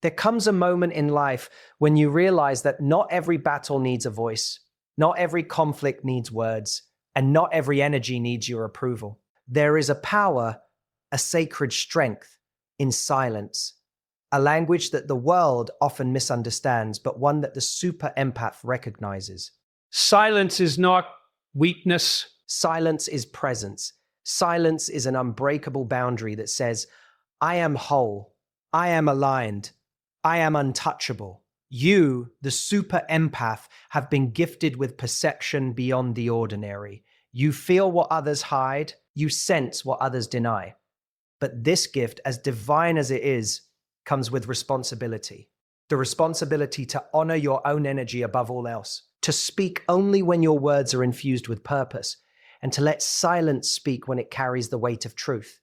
There comes a moment in life when you realize that not every battle needs a voice, not every conflict needs words, and not every energy needs your approval. There is a power, a sacred strength in silence, a language that the world often misunderstands, but one that the super empath recognizes. Silence is not weakness. Silence is presence. Silence is an unbreakable boundary that says, I am whole, I am aligned, I am untouchable. You, the super empath, have been gifted with perception beyond the ordinary. You feel what others hide, you sense what others deny. But this gift, as divine as it is, comes with responsibility. The responsibility to honor your own energy above all else, to speak only when your words are infused with purpose, and to let silence speak when it carries the weight of truth.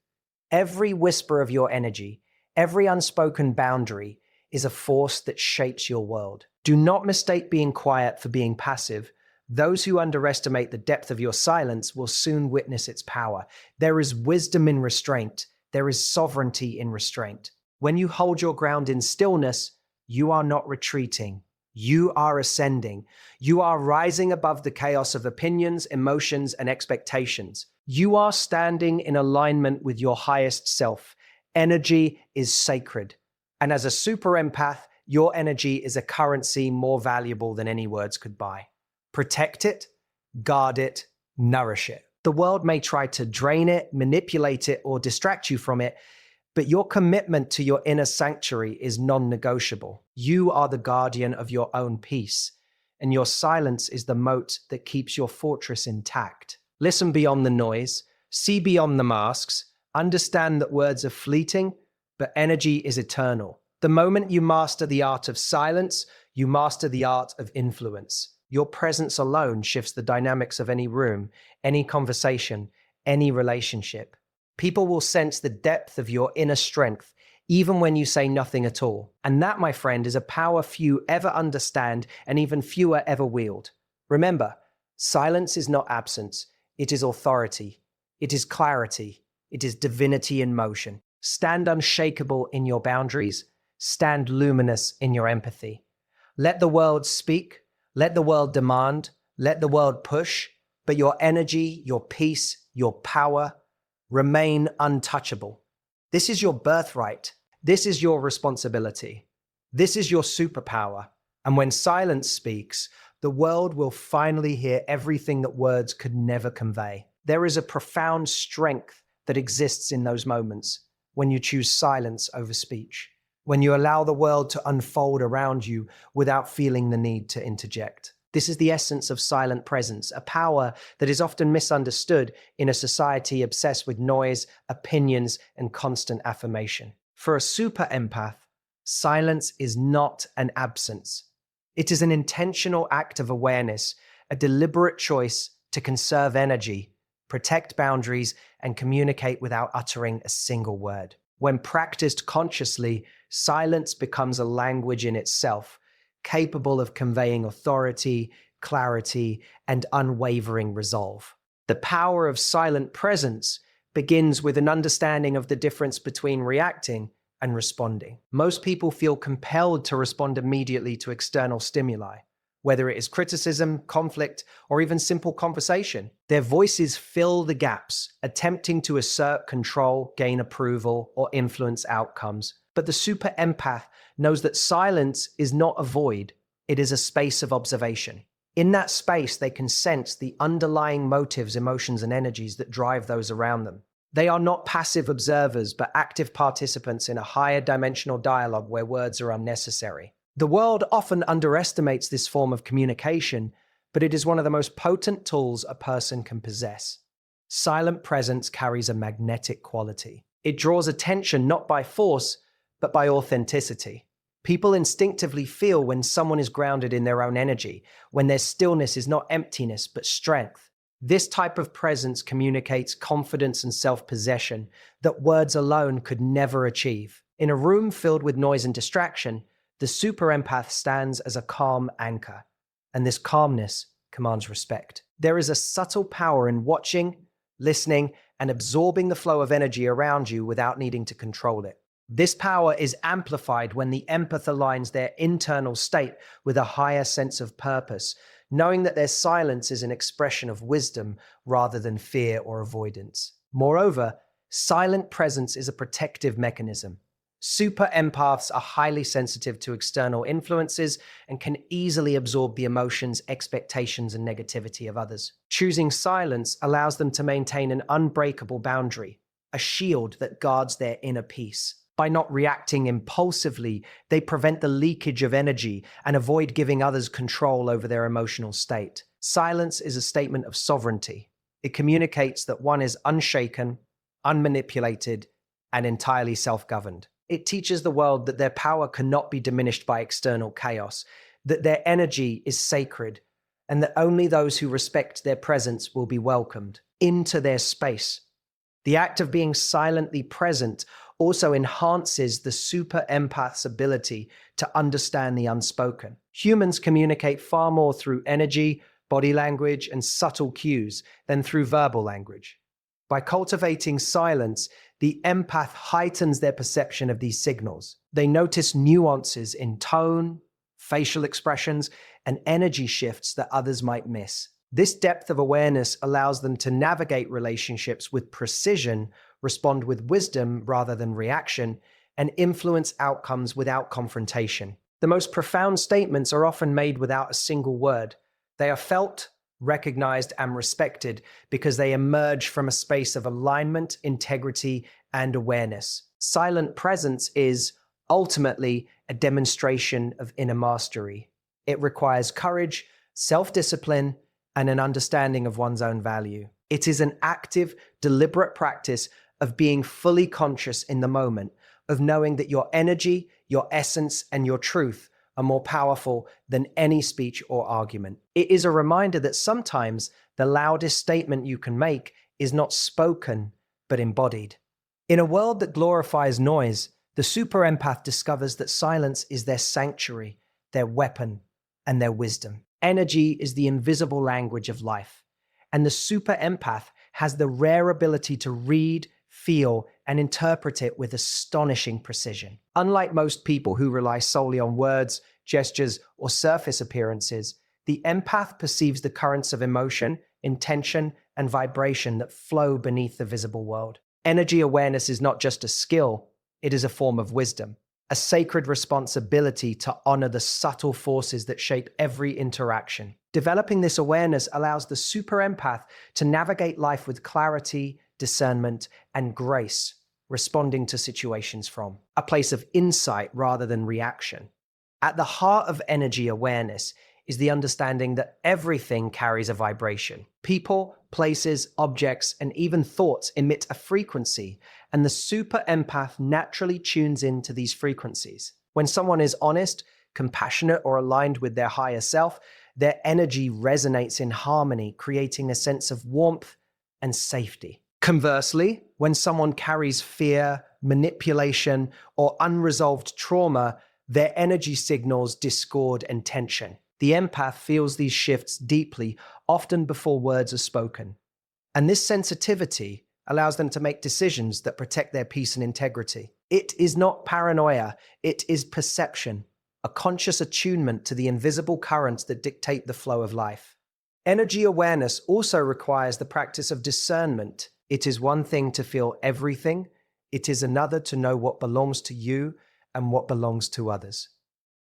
Every whisper of your energy, every unspoken boundary, is a force that shapes your world. Do not mistake being quiet for being passive. Those who underestimate the depth of your silence will soon witness its power. There is wisdom in restraint. There is sovereignty in restraint. When you hold your ground in stillness, you are not retreating. You are ascending. You are rising above the chaos of opinions, emotions, and expectations. You are standing in alignment with your highest self. Energy is sacred. And as a super empath, your energy is a currency more valuable than any words could buy. Protect it, guard it, nourish it. The world may try to drain it, manipulate it, or distract you from it, but your commitment to your inner sanctuary is non-negotiable. You are the guardian of your own peace, and your silence is the moat that keeps your fortress intact. Listen beyond the noise, see beyond the masks, understand that words are fleeting, but energy is eternal. The moment you master the art of silence, you master the art of influence. Your presence alone shifts the dynamics of any room, any conversation, any relationship. People will sense the depth of your inner strength, even when you say nothing at all. And that, my friend, is a power few ever understand and even fewer ever wield. Remember, silence is not absence. It is authority. It is clarity. It is divinity in motion. Stand unshakable in your boundaries. Stand luminous in your empathy. Let the world speak. Let the world demand. Let the world push. But your energy, your peace, your power remain untouchable. This is your birthright. This is your responsibility. This is your superpower. And when silence speaks, the world will finally hear everything that words could never convey. There is a profound strength that exists in those moments when you choose silence over speech, when you allow the world to unfold around you without feeling the need to interject. This is the essence of silent presence, a power that is often misunderstood in a society obsessed with noise, opinions, and constant affirmation. For a super empath, silence is not an absence. It is an intentional act of awareness, a deliberate choice to conserve energy, protect boundaries, and communicate without uttering a single word. When practiced consciously, silence becomes a language in itself, capable of conveying authority, clarity, and unwavering resolve. The power of silent presence begins with an understanding of the difference between reacting and responding. Most people feel compelled to respond immediately to external stimuli, whether it is criticism, conflict, or even simple conversation. Their voices fill the gaps, attempting to assert control, gain approval, or influence outcomes. But the super empath knows that silence is not a void, it is a space of observation. In that space, they can sense the underlying motives, emotions, and energies that drive those around them. They are not passive observers, but active participants in a higher dimensional dialogue where words are unnecessary. The world often underestimates this form of communication, but it is one of the most potent tools a person can possess. Silent presence carries a magnetic quality. It draws attention not by force, but by authenticity. People instinctively feel when someone is grounded in their own energy, when their stillness is not emptiness, but strength. This type of presence communicates confidence and self-possession that words alone could never achieve. In a room filled with noise and distraction, the super empath stands as a calm anchor, and this calmness commands respect. There is a subtle power in watching, listening, and absorbing the flow of energy around you without needing to control it. This power is amplified when the empath aligns their internal state with a higher sense of purpose, knowing that their silence is an expression of wisdom rather than fear or avoidance. Moreover, silent presence is a protective mechanism. Super empaths are highly sensitive to external influences and can easily absorb the emotions, expectations, and negativity of others. Choosing silence allows them to maintain an unbreakable boundary, a shield that guards their inner peace. By not reacting impulsively, they prevent the leakage of energy and avoid giving others control over their emotional state. Silence is a statement of sovereignty. It communicates that one is unshaken, unmanipulated, and entirely self-governed. It teaches the world that their power cannot be diminished by external chaos, that their energy is sacred, and that only those who respect their presence will be welcomed into their space. The act of being silently present also enhances the super empath's ability to understand the unspoken. Humans communicate far more through energy, body language, and subtle cues than through verbal language. By cultivating silence, the empath heightens their perception of these signals. They notice nuances in tone, facial expressions, and energy shifts that others might miss. This depth of awareness allows them to navigate relationships with precision, respond with wisdom rather than reaction, and influence outcomes without confrontation. The most profound statements are often made without a single word. They are felt, recognized, and respected because they emerge from a space of alignment, integrity, and awareness. Silent presence is ultimately a demonstration of inner mastery. It requires courage, self-discipline, and an understanding of one's own value. It is an active, deliberate practice of being fully conscious in the moment, of knowing that your energy, your essence, and your truth are more powerful than any speech or argument. It is a reminder that sometimes the loudest statement you can make is not spoken, but embodied. In a world that glorifies noise, the super empath discovers that silence is their sanctuary, their weapon, and their wisdom. Energy is the invisible language of life, and the super empath has the rare ability to read, feel, and interpret it with astonishing precision. Unlike most people who rely solely on words, gestures, or surface appearances, the empath perceives the currents of emotion, intention, and vibration that flow beneath the visible world. Energy awareness is not just a skill, it is a form of wisdom, a sacred responsibility to honor the subtle forces that shape every interaction. Developing this awareness allows the super empath to navigate life with clarity, discernment, and grace, responding to situations from a place of insight rather than reaction. At the heart of energy awareness is the understanding that everything carries a vibration. People, places, objects, and even thoughts emit a frequency, and the super empath naturally tunes into these frequencies. When someone is honest, compassionate, or aligned with their higher self, their energy resonates in harmony, creating a sense of warmth and safety. Conversely, when someone carries fear, manipulation, or unresolved trauma, their energy signals discord and tension. The empath feels these shifts deeply, often before words are spoken. And this sensitivity allows them to make decisions that protect their peace and integrity. It is not paranoia, it is perception, a conscious attunement to the invisible currents that dictate the flow of life. Energy awareness also requires the practice of discernment. It is one thing to feel everything, it is another to know what belongs to you and what belongs to others.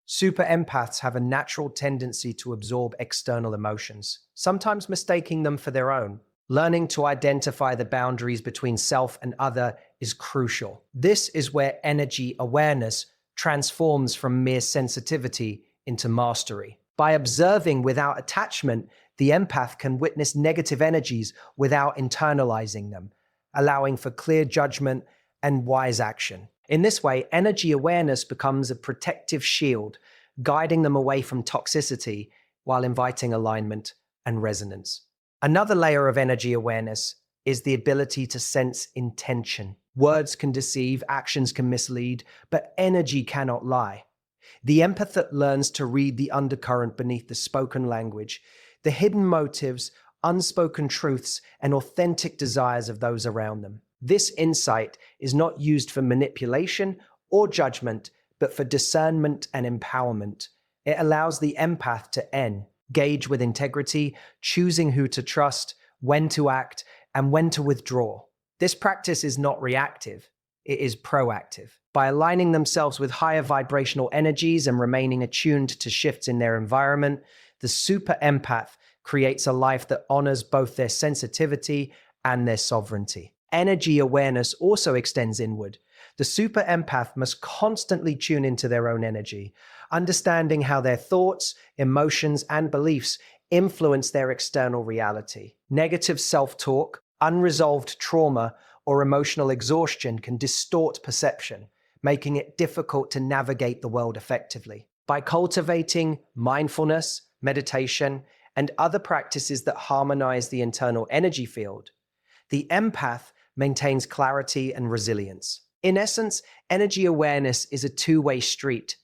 Super empaths have a natural tendency to absorb external emotions, sometimes mistaking them for their own. Learning to identify the boundaries between self and other is crucial. This is where energy awareness transforms from mere sensitivity into mastery. By observing without attachment, the empath can witness negative energies without internalizing them, allowing for clear judgment and wise action. In this way, energy awareness becomes a protective shield, guiding them away from toxicity while inviting alignment and resonance. Another layer of energy awareness is the ability to sense intention. Words can deceive, actions can mislead, but energy cannot lie. The empath that learns to read the undercurrent beneath the spoken language, the hidden motives, unspoken truths, and authentic desires of those around them. This insight is not used for manipulation or judgment, but for discernment and empowerment. It allows the empath to engage with integrity, choosing who to trust, when to act, and when to withdraw. This practice is not reactive, it is proactive. By aligning themselves with higher vibrational energies and remaining attuned to shifts in their environment, the super empath creates a life that honors both their sensitivity and their sovereignty. Energy awareness also extends inward. The super empath must constantly tune into their own energy, understanding how their thoughts, emotions, and beliefs influence their external reality. Negative self-talk, unresolved trauma, or emotional exhaustion can distort perception, making it difficult to navigate the world effectively. By cultivating mindfulness, meditation, and other practices that harmonize the internal energy field, the empath maintains clarity and resilience. In essence, energy awareness is a two-way street.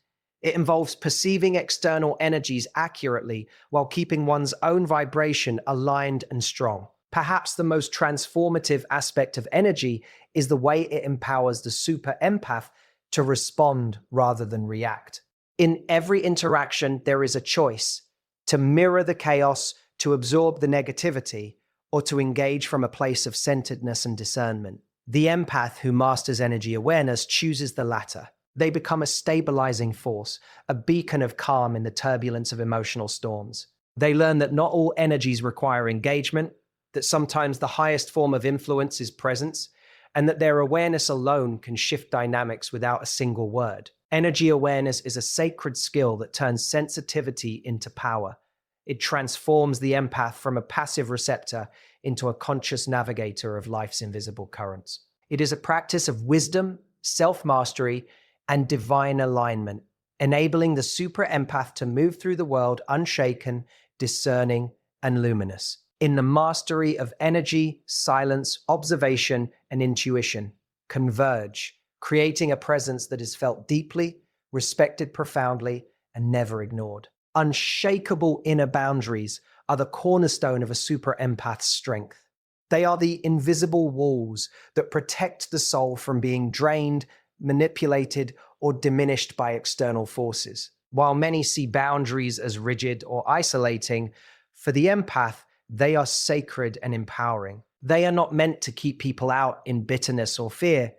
It involves perceiving external energies accurately while keeping one's own vibration aligned and strong. Perhaps the most transformative aspect of energy is the way it empowers the super empath to respond rather than react. In every interaction, there is a choice to mirror the chaos, to absorb the negativity, or to engage from a place of centeredness and discernment. The empath who masters energy awareness chooses the latter. They become a stabilizing force, a beacon of calm in the turbulence of emotional storms. They learn that not all energies require engagement, that sometimes the highest form of influence is presence, and that their awareness alone can shift dynamics without a single word. Energy awareness is a sacred skill that turns sensitivity into power. It transforms the empath from a passive receptor into a conscious navigator of life's invisible currents. It is a practice of wisdom, self-mastery, and divine alignment, enabling the super empath to move through the world unshaken, discerning, and luminous. In the mastery of energy, silence, observation, and intuition, converge, creating a presence that is felt deeply, respected profoundly, and never ignored. Unshakable inner boundaries are the cornerstone of a super empath's strength. They are the invisible walls that protect the soul from being drained, manipulated, or diminished by external forces. While many see boundaries as rigid or isolating, for the empath, they are sacred and empowering. They are not meant to keep people out in bitterness or fear,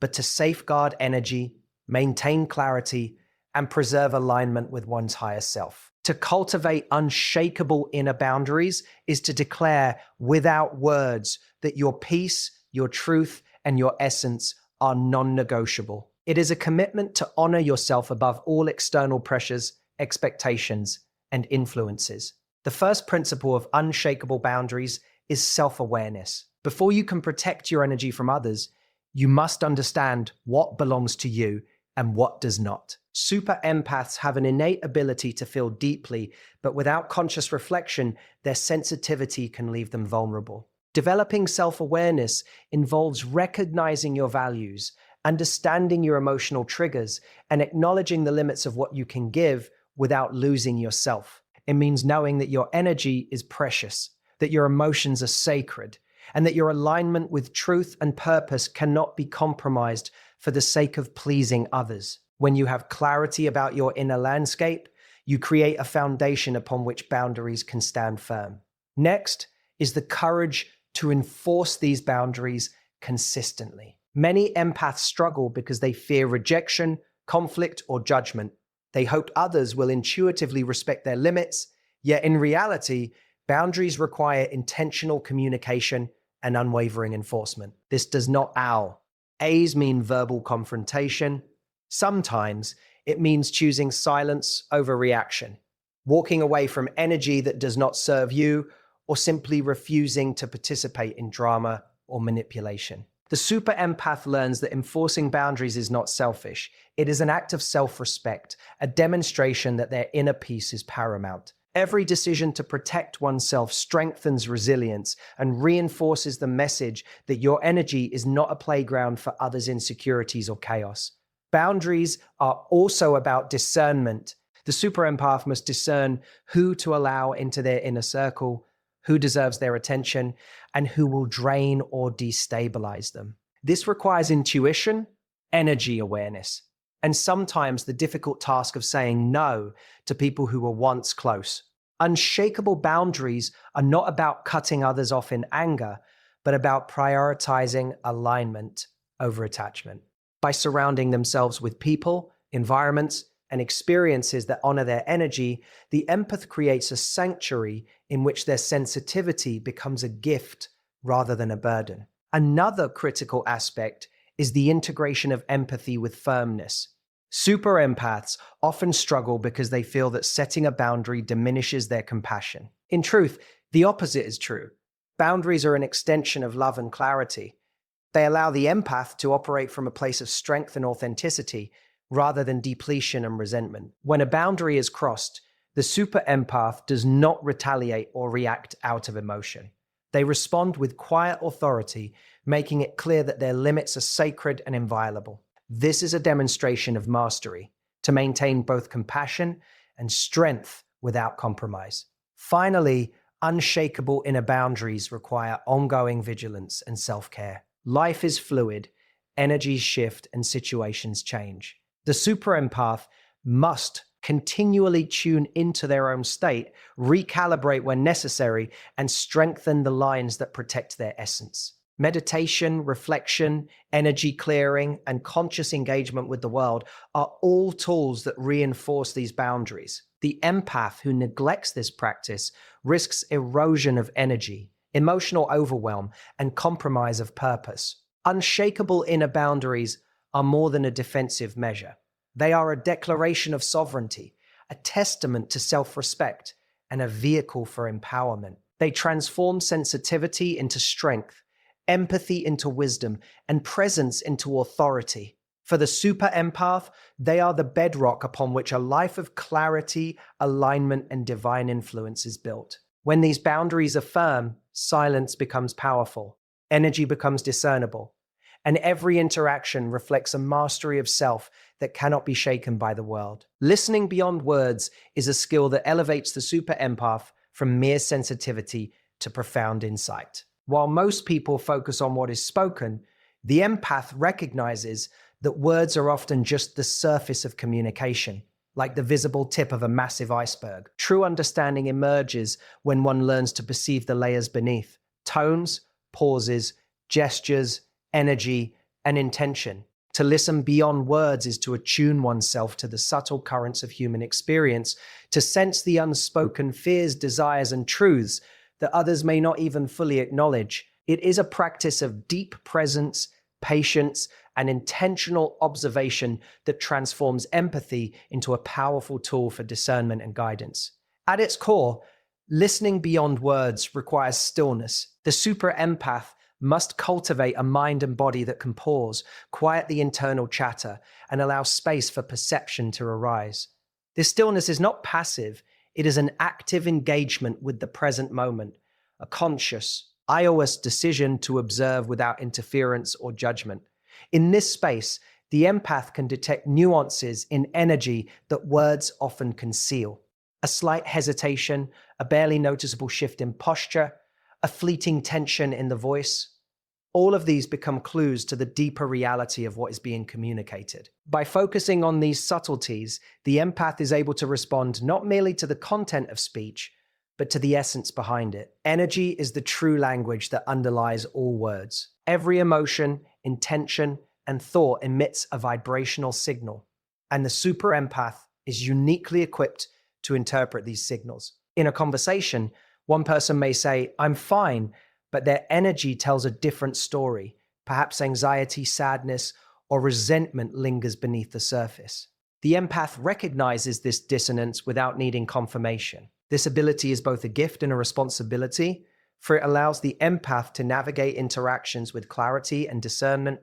but to safeguard energy, maintain clarity, and preserve alignment with one's higher self. To cultivate unshakable inner boundaries is to declare without words that your peace, your truth, and your essence are non-negotiable. It is a commitment to honor yourself above all external pressures, expectations, and influences. The first principle of unshakable boundaries is self-awareness. Before you can protect your energy from others, you must understand what belongs to you and what does not. Super empaths have an innate ability to feel deeply, but without conscious reflection, their sensitivity can leave them vulnerable. Developing self-awareness involves recognizing your values, understanding your emotional triggers, and acknowledging the limits of what you can give without losing yourself. It means knowing that your energy is precious, that your emotions are sacred, and that your alignment with truth and purpose cannot be compromised for the sake of pleasing others. When you have clarity about your inner landscape, you create a foundation upon which boundaries can stand firm. Next is the courage to enforce these boundaries consistently. Many empaths struggle because they fear rejection, conflict, or judgment. They hope others will intuitively respect their limits, yet in reality, boundaries require intentional communication and unwavering enforcement. This does not owl. A's mean verbal confrontation. Sometimes it means choosing silence over reaction, walking away from energy that does not serve you, or simply refusing to participate in drama or manipulation. The super empath learns that enforcing boundaries is not selfish. It is an act of self-respect, a demonstration that their inner peace is paramount. Every decision to protect oneself strengthens resilience and reinforces the message that your energy is not a playground for others' insecurities or chaos. Boundaries are also about discernment. The super empath must discern who to allow into their inner circle, who deserves their attention, and who will drain or destabilize them. This requires intuition, energy awareness, and sometimes the difficult task of saying no to people who were once close. Unshakable boundaries are not about cutting others off in anger, but about prioritizing alignment over attachment. By surrounding themselves with people, environments, and experiences that honor their energy, the empath creates a sanctuary in which their sensitivity becomes a gift rather than a burden. Another critical aspect is the integration of empathy with firmness. Super empaths often struggle because they feel that setting a boundary diminishes their compassion. In truth, the opposite is true. Boundaries are an extension of love and clarity. They allow the empath to operate from a place of strength and authenticity rather than depletion and resentment. When a boundary is crossed, the super empath does not retaliate or react out of emotion. They respond with quiet authority, making it clear that their limits are sacred and inviolable. This is a demonstration of mastery, to maintain both compassion and strength without compromise. Finally, unshakable inner boundaries require ongoing vigilance and self-care. Life is fluid, energies shift, and situations change. The super empath must continually tune into their own state, recalibrate when necessary, and strengthen the lines that protect their essence. Meditation, reflection, energy clearing, and conscious engagement with the world are all tools that reinforce these boundaries. The empath who neglects this practice risks erosion of energy, emotional overwhelm, and compromise of purpose. Unshakable inner boundaries are more than a defensive measure. They are a declaration of sovereignty, a testament to self-respect, and a vehicle for empowerment. They transform sensitivity into strength, empathy into wisdom, and presence into authority. For the super empath, they are the bedrock upon which a life of clarity, alignment, and divine influence is built. When these boundaries are firm, silence becomes powerful, energy becomes discernible, and every interaction reflects a mastery of self that cannot be shaken by the world. Listening beyond words is a skill that elevates the super empath from mere sensitivity to profound insight. While most people focus on what is spoken, the empath recognizes that words are often just the surface of communication, like the visible tip of a massive iceberg. True understanding emerges when one learns to perceive the layers beneath: tones, pauses, gestures, energy, and intention. To listen beyond words is to attune oneself to the subtle currents of human experience, to sense the unspoken fears, desires, and truths that others may not even fully acknowledge. It is a practice of deep presence, patience, and intentional observation that transforms empathy into a powerful tool for discernment and guidance. At its core, listening beyond words requires stillness. The super empath must cultivate a mind and body that can pause, quiet the internal chatter, and allow space for perception to arise. This stillness is not passive, it is an active engagement with the present moment, a conscious, iOS decision to observe without interference or judgment. In this space, the empath can detect nuances in energy that words often conceal. A slight hesitation, a barely noticeable shift in posture, a fleeting tension in the voice. All of these become clues to the deeper reality of what is being communicated. By focusing on these subtleties, the empath is able to respond not merely to the content of speech, but to the essence behind it. Energy is the true language that underlies all words. Every emotion, intention, and thought emits a vibrational signal, and the super empath is uniquely equipped to interpret these signals. In a conversation, one person may say, "I'm fine," but their energy tells a different story. Perhaps anxiety, sadness, or resentment lingers beneath the surface. The empath recognizes this dissonance without needing confirmation. This ability is both a gift and a responsibility, for it allows the empath to navigate interactions with clarity and discernment,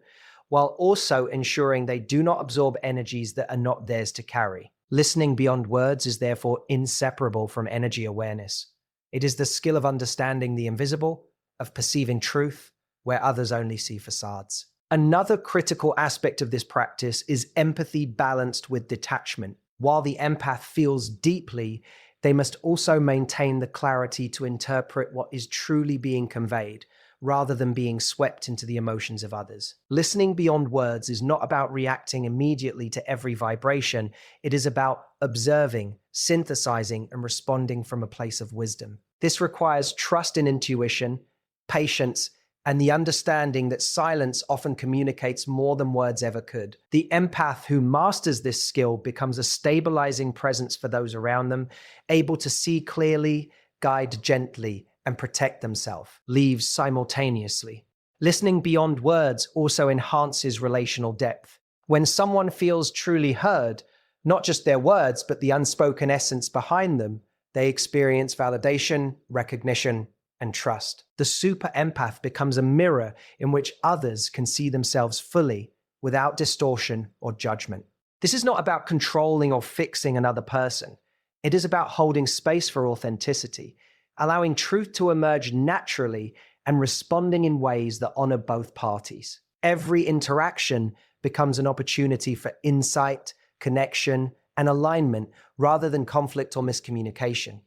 while also ensuring they do not absorb energies that are not theirs to carry. Listening beyond words is therefore inseparable from energy awareness. It is the skill of understanding the invisible, of perceiving truth where others only see facades. Another critical aspect of this practice is empathy balanced with detachment. While the empath feels deeply, they must also maintain the clarity to interpret what is truly being conveyed, rather than being swept into the emotions of others. Listening beyond words is not about reacting immediately to every vibration. It is about observing, synthesizing, and responding from a place of wisdom. This requires trust in intuition, patience, and the understanding that silence often communicates more than words ever could. The empath who masters this skill becomes a stabilizing presence for those around them, able to see clearly, guide gently, and protect themselves, leaves simultaneously. Listening beyond words also enhances relational depth. When someone feels truly heard, not just their words, but the unspoken essence behind them, they experience validation, recognition, and trust. The super empath becomes a mirror in which others can see themselves fully, without distortion or judgment. This is not about controlling or fixing another person. It is about holding space for authenticity, allowing truth to emerge naturally and responding in ways that honor both parties. Every interaction becomes an opportunity for insight, connection, and alignment rather than conflict or miscommunication.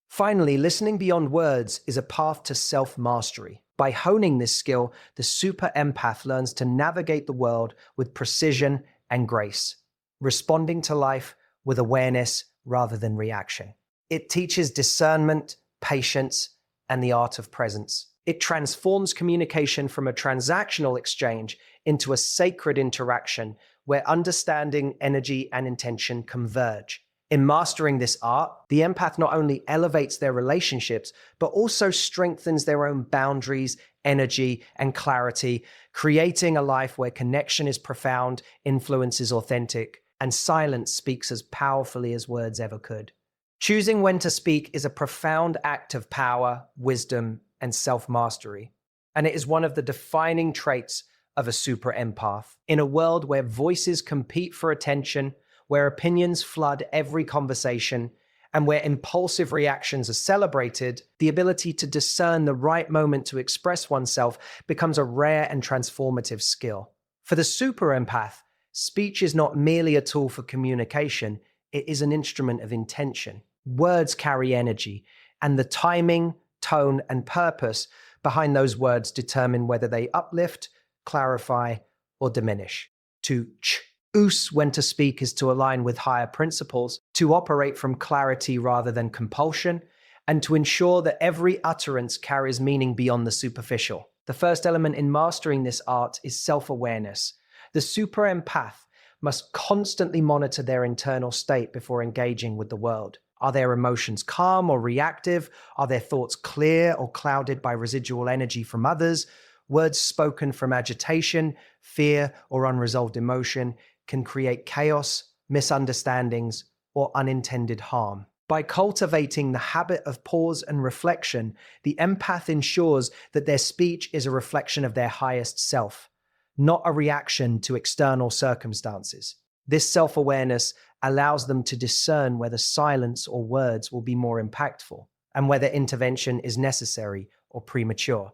Finally, listening beyond words is a path to self-mastery. By honing this skill, the super empath learns to navigate the world with precision and grace, responding to life with awareness rather than reaction. It teaches discernment, patience, and the art of presence. It transforms communication from a transactional exchange into a sacred interaction where understanding, energy, and intention converge. In mastering this art, the empath not only elevates their relationships, but also strengthens their own boundaries, energy, and clarity, creating a life where connection is profound, influence is authentic, and silence speaks as powerfully as words ever could. Choosing when to speak is a profound act of power, wisdom, and self-mastery, and it is one of the defining traits of a super empath. In a world where voices compete for attention, where opinions flood every conversation, and where impulsive reactions are celebrated, the ability to discern the right moment to express oneself becomes a rare and transformative skill. For the super empath, speech is not merely a tool for communication, it is an instrument of intention. Words carry energy, and the timing, tone, and purpose behind those words determine whether they uplift, clarify, or diminish. To choose when to speak is to align with higher principles, to operate from clarity rather than compulsion, and to ensure that every utterance carries meaning beyond the superficial. The first element in mastering this art is self-awareness. The super empath must constantly monitor their internal state before engaging with the world. Are their emotions calm or reactive? Are their thoughts clear or clouded by residual energy from others? Words spoken from agitation, fear, or unresolved emotion can create chaos, misunderstandings, or unintended harm. By cultivating the habit of pause and reflection, the empath ensures that their speech is a reflection of their highest self, not a reaction to external circumstances. This self-awareness allows them to discern whether silence or words will be more impactful, and whether intervention is necessary or premature.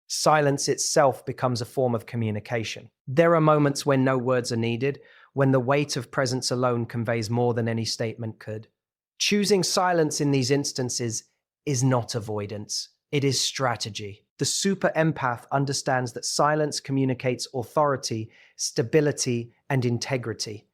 Silence itself becomes a form of communication. There are moments when no words are needed, when the weight of presence alone conveys more than any statement could. Choosing silence in these instances is not avoidance, it is strategy. The super empath understands that silence communicates authority, stability, and integrity.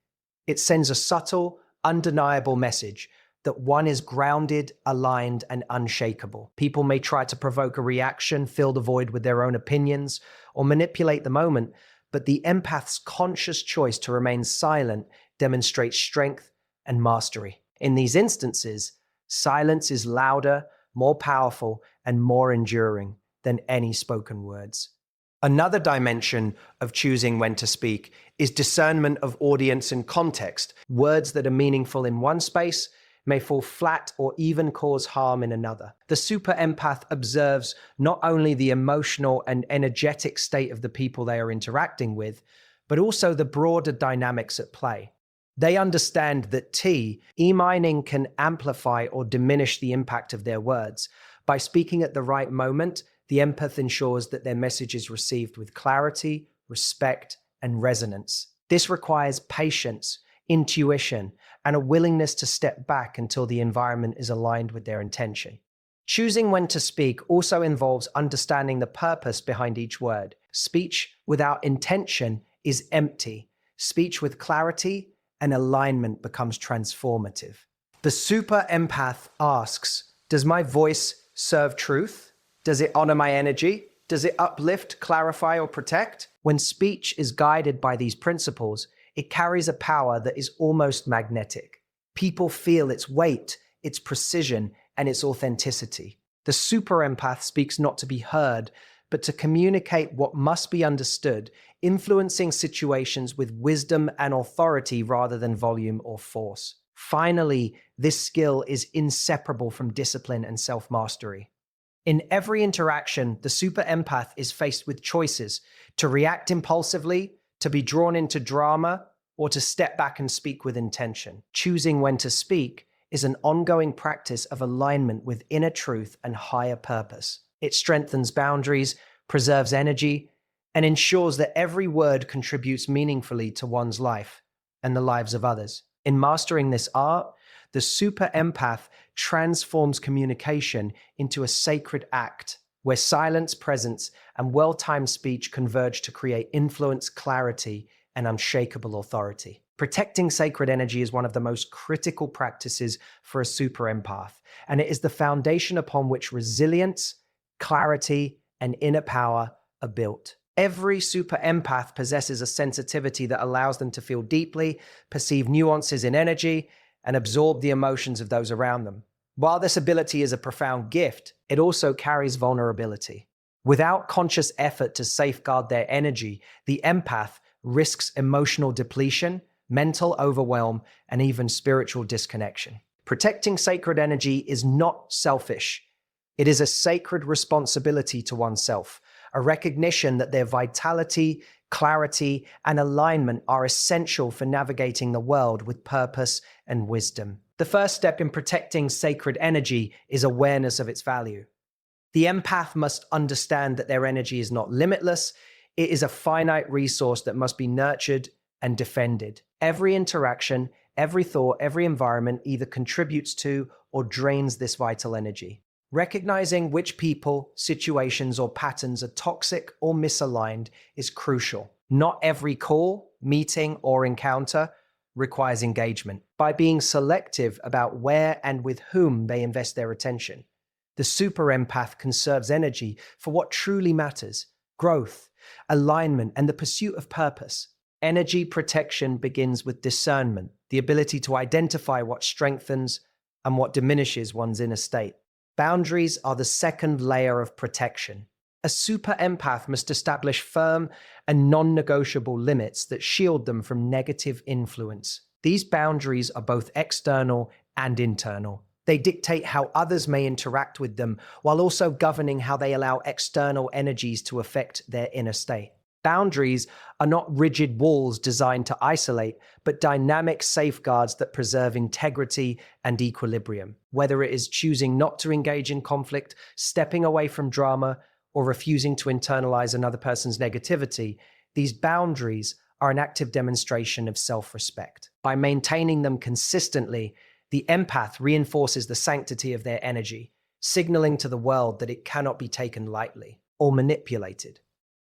It sends a subtle, undeniable message that one is grounded, aligned, and unshakable. People may try to provoke a reaction, fill the void with their own opinions, or manipulate the moment, but the empath's conscious choice to remain silent demonstrates strength and mastery. In these instances, silence is louder, more powerful, and more enduring than any spoken words. Another dimension of choosing when to speak is discernment of audience and context. Words that are meaningful in one space may fall flat or even cause harm in another. The super empath observes not only the emotional and energetic state of the people they are interacting with, but also the broader dynamics at play. They understand that e-mining can amplify or diminish the impact of their words. By speaking at the right moment, the empath ensures that their message is received with clarity, respect, and resonance. This requires patience, intuition, and a willingness to step back until the environment is aligned with their intention. Choosing when to speak also involves understanding the purpose behind each word. Speech without intention is empty. Speech with clarity and alignment becomes transformative. The super empath asks, does my voice serve truth? Does it honor my energy? Does it uplift, clarify, or protect? When speech is guided by these principles, it carries a power that is almost magnetic. People feel its weight, its precision, and its authenticity. The super empath speaks not to be heard, but to communicate what must be understood, influencing situations with wisdom and authority rather than volume or force. Finally, this skill is inseparable from discipline and self-mastery. In every interaction, the super empath is faced with choices: to react impulsively, to be drawn into drama, or to step back and speak with intention. Choosing when to speak is an ongoing practice of alignment with inner truth and higher purpose. It strengthens boundaries, preserves energy, and ensures that every word contributes meaningfully to one's life and the lives of others. In mastering this art, the super empath transforms communication into a sacred act where silence, presence, and well-timed speech converge to create influence, clarity, and unshakable authority. Protecting sacred energy is one of the most critical practices for a super empath, and it is the foundation upon which resilience, clarity, and inner power are built. Every super empath possesses a sensitivity that allows them to feel deeply, perceive nuances in energy, and absorb the emotions of those around them. While this ability is a profound gift, it also carries vulnerability. Without conscious effort to safeguard their energy, the empath risks emotional depletion, mental overwhelm, and even spiritual disconnection. Protecting sacred energy is not selfish. It is a sacred responsibility to oneself, a recognition that their vitality, clarity, and alignment are essential for navigating the world with purpose and wisdom. The first step in protecting sacred energy is awareness of its value. The empath must understand that their energy is not limitless. It is a finite resource that must be nurtured and defended. Every interaction, every thought, every environment either contributes to or drains this vital energy. Recognizing which people, situations, or patterns are toxic or misaligned is crucial. Not every call, meeting, or encounter requires engagement. By being selective about where and with whom they invest their attention, the super empath conserves energy for what truly matters: growth, alignment, and the pursuit of purpose. Energy protection begins with discernment, the ability to identify what strengthens and what diminishes one's inner state. Boundaries are the second layer of protection. A super empath must establish firm and non-negotiable limits that shield them from negative influence. These boundaries are both external and internal. They dictate how others may interact with them, while also governing how they allow external energies to affect their inner state. Boundaries are not rigid walls designed to isolate, but dynamic safeguards that preserve integrity and equilibrium. Whether it is choosing not to engage in conflict, stepping away from drama, or refusing to internalize another person's negativity, these boundaries are an active demonstration of self-respect. By maintaining them consistently, the empath reinforces the sanctity of their energy, signaling to the world that it cannot be taken lightly or manipulated.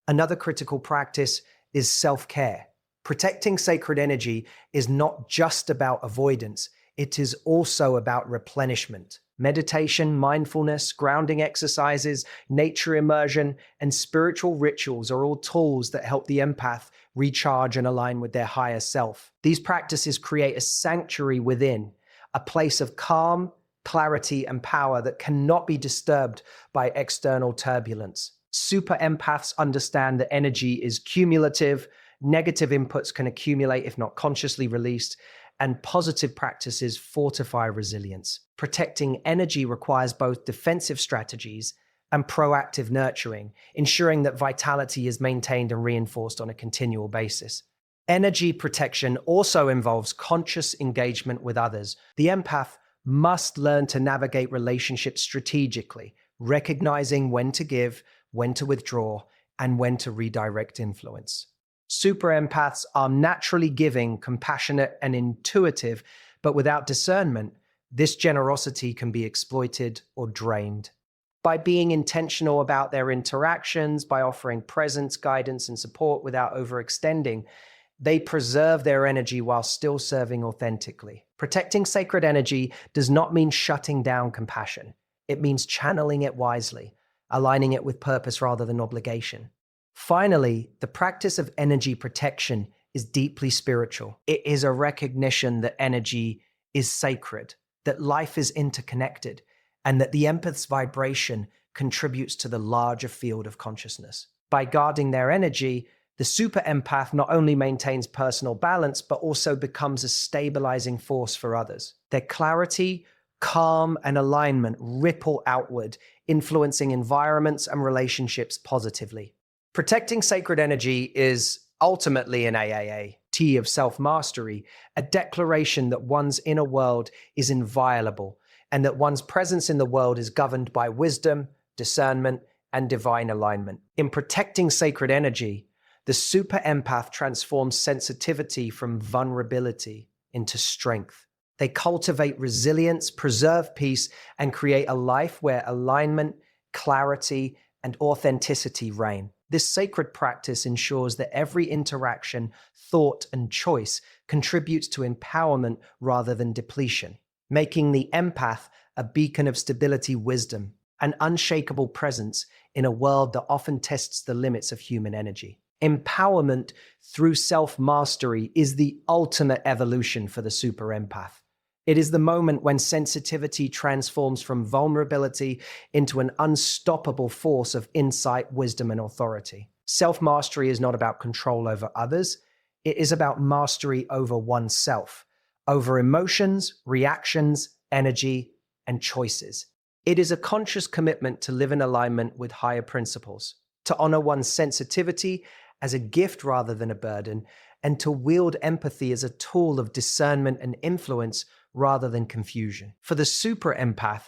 Another critical practice is self-care. Protecting sacred energy is not just about avoidance, it is also about replenishment. Meditation, mindfulness, grounding exercises, nature immersion, and spiritual rituals are all tools that help the empath recharge and align with their higher self. These practices create a sanctuary within, a place of calm, clarity, and power that cannot be disturbed by external turbulence. Super empaths understand that energy is cumulative, negative inputs can accumulate if not consciously released, and positive practices fortify resilience. Protecting energy requires both defensive strategies and proactive nurturing, ensuring that vitality is maintained and reinforced on a continual basis. Energy protection also involves conscious engagement with others. The empath must learn to navigate relationships strategically, recognizing when to give, when to withdraw, and when to redirect influence. Super empaths are naturally giving, compassionate, and intuitive, but without discernment, This generosity can be exploited or drained. By being intentional about their interactions, by offering presence, guidance, and support without overextending, they preserve their energy while still serving authentically. Protecting sacred energy does not mean shutting down compassion. It means channeling it wisely, aligning it with purpose rather than obligation. Finally, the practice of energy protection is deeply spiritual. It is a recognition that energy is sacred, that life is interconnected, and that the empath's vibration contributes to the larger field of consciousness. By guarding their energy, the super empath not only maintains personal balance, but also becomes a stabilizing force for others. Their clarity, calm, and alignment ripple outward, influencing environments and relationships positively. Protecting sacred energy is ultimately an AAA, of self-mastery, a declaration that one's inner world is inviolable and that one's presence in the world is governed by wisdom, discernment, and divine alignment. In protecting sacred energy, the super empath transforms sensitivity from vulnerability into strength. They cultivate resilience, preserve peace, and create a life where alignment, clarity, and authenticity reign. This sacred practice ensures that every interaction, thought, and choice contributes to empowerment rather than depletion, making the empath a beacon of stability, wisdom, and unshakable presence in a world that often tests the limits of human energy. Empowerment through self-mastery is the ultimate evolution for the super empath. It is the moment when sensitivity transforms from vulnerability into an unstoppable force of insight, wisdom, and authority. Self-mastery is not about control over others. It is about mastery over oneself, over emotions, reactions, energy, and choices. It is a conscious commitment to live in alignment with higher principles, to honor one's sensitivity as a gift rather than a burden, and to wield empathy as a tool of discernment and influence rather than confusion. For the super empath,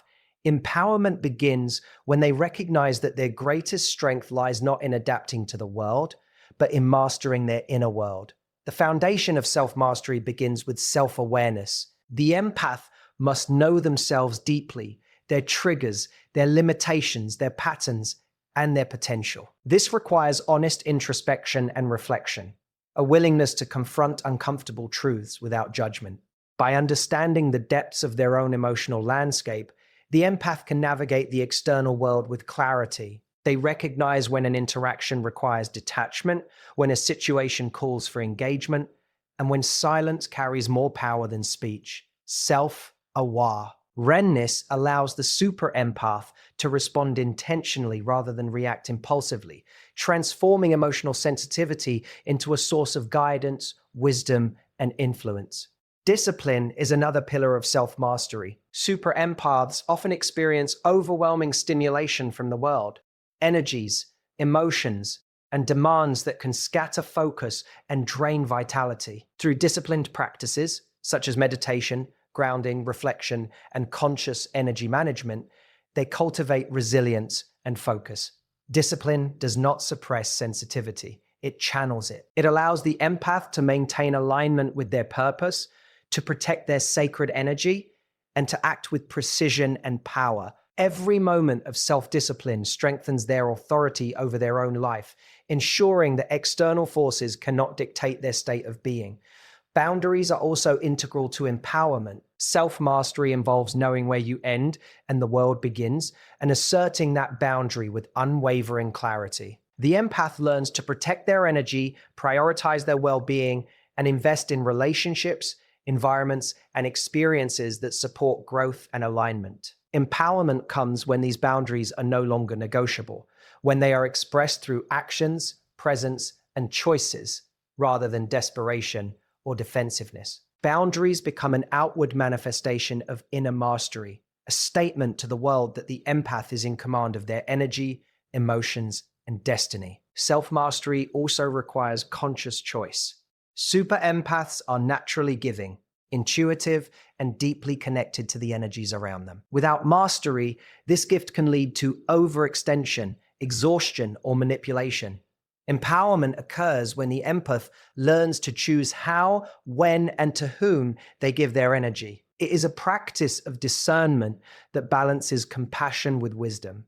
empowerment begins when they recognize that their greatest strength lies not in adapting to the world, but in mastering their inner world. The foundation of self-mastery begins with self-awareness. The empath must know themselves deeply, their triggers, their limitations, their patterns, and their potential. This requires honest introspection and reflection, a willingness to confront uncomfortable truths without judgment. By understanding the depths of their own emotional landscape, the empath can navigate the external world with clarity. They recognize when an interaction requires detachment, when a situation calls for engagement, and when silence carries more power than speech. Self-aware. Awareness allows the super empath to respond intentionally rather than react impulsively, transforming emotional sensitivity into a source of guidance, wisdom, and influence. Discipline is another pillar of self-mastery. Super empaths often experience overwhelming stimulation from the world, energies, emotions, and demands that can scatter focus and drain vitality. Through disciplined practices, such as meditation, grounding, reflection, and conscious energy management, they cultivate resilience and focus. Discipline does not suppress sensitivity. It channels it. It allows the empath to maintain alignment with their purpose, to protect their sacred energy, and to act with precision and power. Every moment of self-discipline strengthens their authority over their own life, ensuring that external forces cannot dictate their state of being. Boundaries are also integral to empowerment. Self-mastery involves knowing where you end and the world begins, and asserting that boundary with unwavering clarity. The empath learns to protect their energy, prioritize their well-being, and invest in relationships, environments, and experiences that support growth and alignment. Empowerment comes when these boundaries are no longer negotiable, when they are expressed through actions, presence, and choices, rather than desperation or defensiveness. Boundaries become an outward manifestation of inner mastery, a statement to the world that the empath is in command of their energy, emotions, and destiny. Self-mastery also requires conscious choice. Super empaths are naturally giving, intuitive, and deeply connected to the energies around them. Without mastery, this gift can lead to overextension, exhaustion, or manipulation. Empowerment occurs when the empath learns to choose how, when, and to whom they give their energy. It is a practice of discernment that balances compassion with wisdom.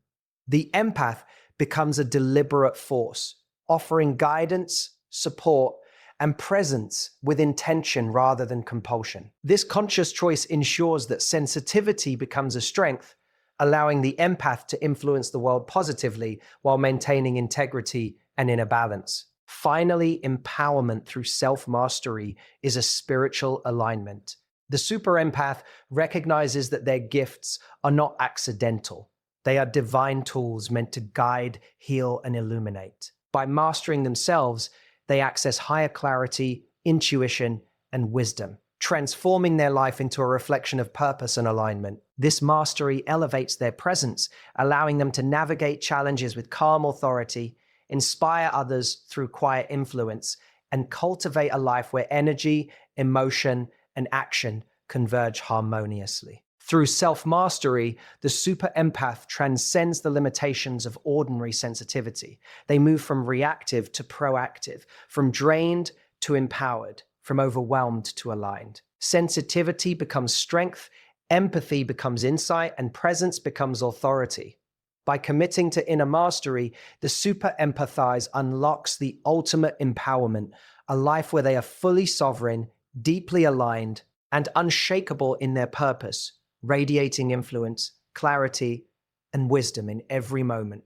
The empath becomes a deliberate force, offering guidance, support, and presence with intention rather than compulsion. This conscious choice ensures that sensitivity becomes a strength, allowing the empath to influence the world positively while maintaining integrity and inner balance. Finally, empowerment through self-mastery is a spiritual alignment. The super empath recognizes that their gifts are not accidental. They are divine tools meant to guide, heal, and illuminate. By mastering themselves, they access higher clarity, intuition, and wisdom, transforming their life into a reflection of purpose and alignment. This mastery elevates their presence, allowing them to navigate challenges with calm authority, inspire others through quiet influence, and cultivate a life where energy, emotion, and action converge harmoniously. Through self-mastery, the super empath transcends the limitations of ordinary sensitivity. They move from reactive to proactive, from drained to empowered, from overwhelmed to aligned. Sensitivity becomes strength, empathy becomes insight, and presence becomes authority. By committing to inner mastery, the super empathize unlocks the ultimate empowerment, a life where they are fully sovereign, deeply aligned, and unshakable in their purpose, radiating influence, clarity, and wisdom in every moment.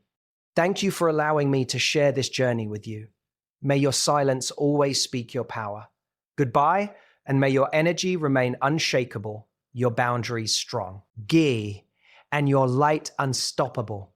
Thank you for allowing me to share this journey with you. May your silence always speak your power. Goodbye, and may your energy remain unshakable, your boundaries strong, and your light unstoppable.